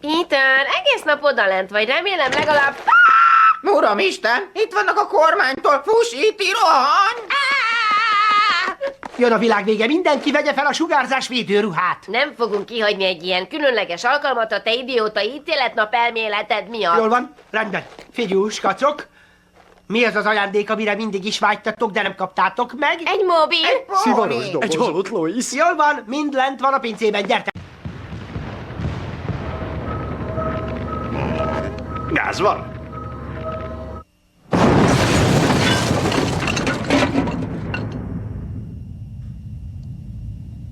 Ethan, egész nap odalent vagy, remélem legalább... Uramisten, itt vannak a kormánytól, fuss, itt rohan! Jön a világ vége, mindenki vegye fel a sugárzás védőruhát. Nem fogunk kihagyni egy ilyen különleges alkalmat a te idióta ítéletnap elméleted miatt. Jól van, rendben. Figyús, kacok. Mi az az ajándék, amire mindig is vágytatok, de nem kaptátok meg? Egy mobil. Szivaros doboz. Egy halott Lois. Jól van, mind lent van a pincében, gyertek. Gáz van?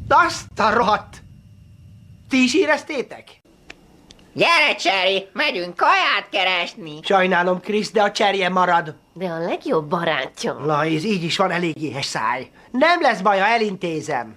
Azt a rohadt! Ti is éreztétek? Gyere, Cherry, megyünk kaját keresni. Sajnálom, Krisz, de a cserje marad. De a legjobb barátja. Lajz, így is van elég éhes száj. Nem lesz baj, ha elintézem.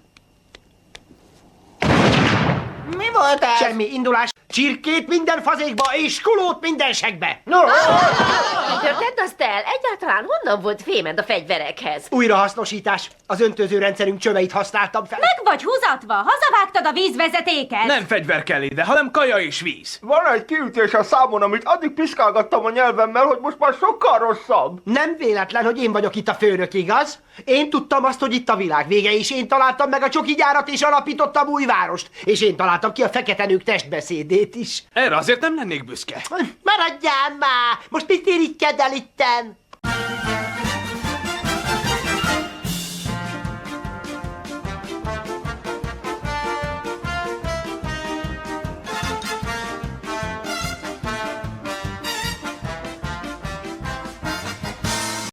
Mi volt ez? Semmi indulás. Csirkét minden fazékba és kulót minden segbe. Peter, tedd azt el! Egyáltalán honnan volt fémed a fegyverekhez? Újrahasznosítás. Az öntözőrendszerünk csöveit használtam fel. Meg vagy húzatva, hazavágtad a vízvezetéket. Nem fegyver kell ide, hanem kaja és víz. Van egy kiütés a számon, amit addig piszkálgattam a nyelvemmel, hogy most már sokkal rosszabb. Nem véletlen, hogy én vagyok itt a főnök, igaz? Én tudtam azt, hogy itt a világ vége, és én találtam meg a csokigyárat, és alapítottam új várost. És én találtam ki a fekete nők testbeszédét is. Erre azért nem lennék büszke. Maradjál már! Most mit irigykedel itten?